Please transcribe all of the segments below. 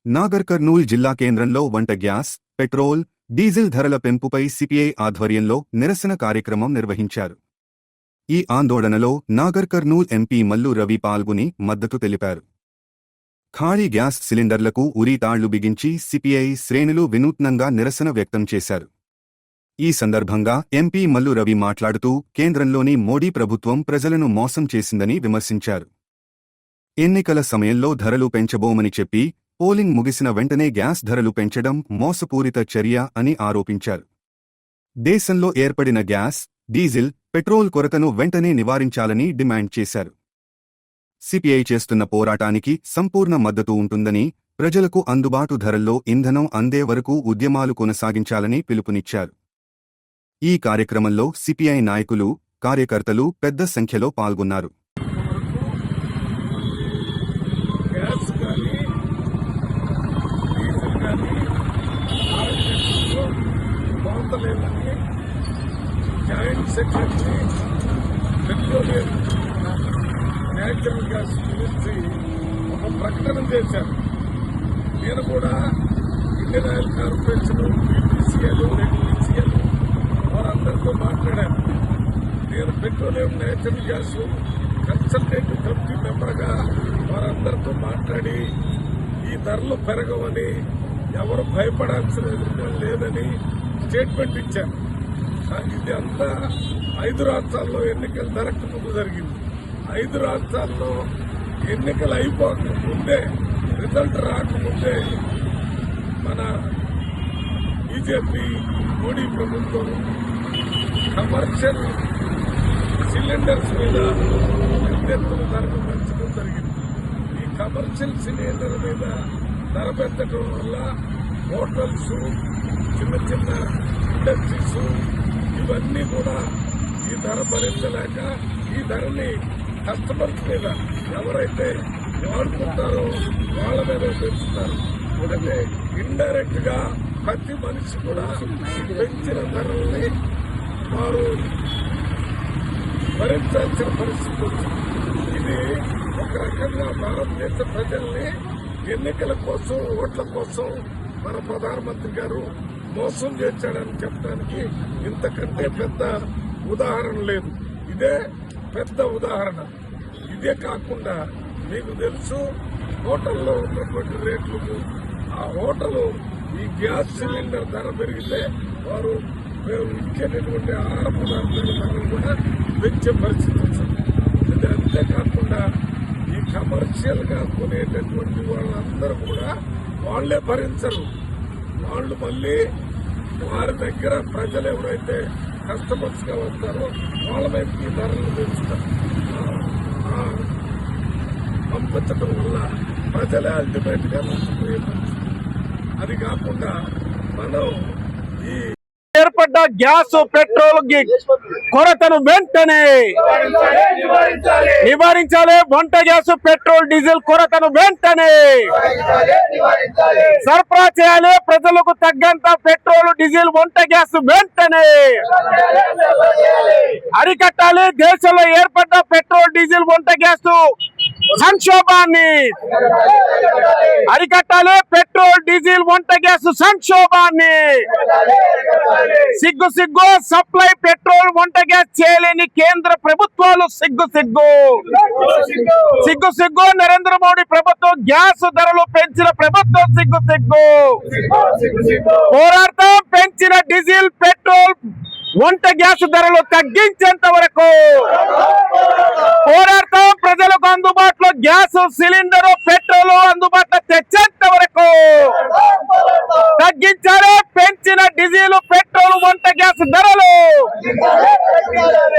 నాగర్ కర్నూల్ జిల్లా కేంద్రంలో వంట గ్యాస్, పెట్రోల్, డీజిల్ ధరల పెంపుపై సిపిఐ ఆధ్వర్యంలో నిరసన కార్యక్రమం నిర్వహించారు. ఈ ఆందోళనలో నాగర్ కర్నూల్ ఎంపీ మల్లు రవి పాల్గొని మద్దతు తెలిపారు. ఖాళీ గ్యాస్ సిలిండర్లకు ఉరితాళ్లు బిగించి సిపిఐ శ్రేణులు వినూత్నంగా నిరసన వ్యక్తం చేశారు. ఈ సందర్భంగా ఎంపీ మల్లు రవి మాట్లాడుతూ కేంద్రంలోని మోడీ ప్రభుత్వం ప్రజలను మోసం చేసిందని విమర్శించారు. ఎన్నికల సమయంలో ధరలు పెంచబోమని చెప్పి పోలింగ్ ముగిసిన వెంటనే గ్యాస్ ధరలు పెంచడం మోసపూరిత చర్య అని ఆరోపించారు. దేశంలో ఏర్పడిన గ్యాస్, డీజిల్, పెట్రోల్ కొరతను వెంటనే నివారించాలని డిమాండ్ చేశారు. సిపిఐ చేస్తున్న పోరాటానికి సంపూర్ణ మద్దతు ఉంటుందని, ప్రజలకు అందుబాటు ధరల్లో ఇంధనం అందే వరకు ఉద్యమాలు కొనసాగించాలని పిలుపునిచ్చారు. ఈ కార్యక్రమంలో సిపిఐ నాయకులు, కార్యకర్తలు పెద్ద సంఖ్యలో పాల్గొన్నారు. Joint secretary petroleum natural gas గురించి ఒక ప్రకటన చేశారు. నేను కూడా Indian oil corporation, BPCL, NPCL వారందరితో మాట్లాడాను. నేను petroleum natural gas consultative committee మెంబర్గా వారందరితో మాట్లాడి ఈ ధరలు పెరగవని, ఎవరు భయపడాల్సిన అవసరం లేదని స్టేట్మెంట్ ఇచ్చాను. ఇది అంతా 5 రాష్ట్రాల్లో ఎన్నికలు జరగక ముందు జరిగింది. 5 రాష్ట్రాల్లో ఎన్నికలు అయిపోకముందే, రిజల్ట్ రాకముందే మన బీజేపీ మోడీ ప్రభుత్వం కమర్షియల్ సిలిండర్స్ మీద పెద్దెత్తున ధరలు పెంచడం జరిగింది. ఈ కమర్షియల్ సిలిండర్ మీద ధర పెంచడం వల్ల హోటల్స్, చిన్న చిన్న ఇండస్ట్రీస్ ఇవన్నీ కూడా ఈ ధర భరించలేక ఈ ధరని కస్టమర్స్ మీద, ఎవరైతే వాడుకుంటారో వాళ్ళ మీద పెంచుతారు. అంటే ఇండైరెక్ట్ గా ప్రతి మనిషి కూడా పెంచిన ధరల్ని వారు భరించాల్సిన పరిస్థితి వచ్చింది. ఇది ఒక రకంగా భారతదేశ ప్రజల్ని ఎన్నికల కోసం, ఓట్ల కోసం మన ప్రధానమంత్రి గారు మోసం చేశాడని చెప్పడానికి ఇంతకంటే పెద్ద ఉదాహరణ లేదు. ఇదే పెద్ద ఉదాహరణ. ఇదే కాకుండా మీకు తెలుసు, హోటల్లో ఉన్నటువంటి రేట్లకు, ఆ హోటలు ఈ గ్యాస్ సిలిండర్ ధర పెరిగితే వారు ఇచ్చేటటువంటి ఆహార పదార్థాల ధరలు కూడా పెంచే పరిస్థితి వచ్చింది. ఇది అంతేకాకుండా ఈ కమర్షియల్ గా కొనేటటువంటి వాళ్ళందరూ కూడా వాళ్లే భరించరు. వాళ్ళు మళ్ళీ వారి దగ్గర ప్రజలు ఎవరైతే కస్టమర్స్ గా వస్తారో వాళ్ళ మీద ఈ ధరలు పెంచుతారు. పంపించడం వల్ల ప్రజలే అల్టిమేట్ గా నష్టపోయే పరిస్థితి. అది కాకుండా మనం ఈ ఏర్పడ్డ గ్యాస్, పెట్రోల్ కొరతను వెంటనే నివారించాలి. వంట గ్యాస్, పెట్రోల్, డీజిల్ కొరతను వెంటనే సరఫరా చేయాలి. ప్రజలకు తగ్గంత పెట్రోల్, డీజిల్, వంట గ్యాస్ వెంటనే అరికట్టాలి. దేశంలో ఏర్పడ్డ పెట్రోల్, డీజిల్, వంట గ్యాస్ సంక్షోభాన్ని అరికట్టాలి. పెట్రోల్, డీజిల్, వంట గ్యాస్ సంక్షోభాన్ని సిగ్గు సిగ్గు. సప్లై పెట్రోల్, వంట గ్యాస్ చేయలేని కేంద్ర ప్రభుత్వాలు సిగ్గు సిగ్గు. సిగ్గు సిగ్గు. నరేంద్ర మోడీ ప్రభుత్వం గ్యాస్ ధరలు పెంచిన ప్రభుత్వం సిగ్గు సిగ్గు. పోరాటం. పెంచిన డీజిల్, పెట్రోల్, వంట గ్యాస్ ధరలు తగ్గించేంత వరకు పోరాటం. ప్రజలకు అందుబాటులో గ్యాస్ సిలిండర్, పెట్రోల్ అందుబాటులో తెచ్చేంత వరకు తగ్గించారు. పెంచిన డీజిల్, పెట్రోల్, వంట గ్యాస్ ధరలు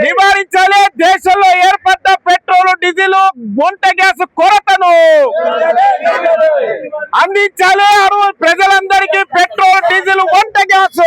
నివారించాలి. దేశంలో ఏర్పడ్డ పెట్రోల్, డీజిల్, వంట గ్యాస్ కొరతను అందించాలి. ప్రజలందరికీ పెట్రోల్, డీజిల్, వంట గ్యాస్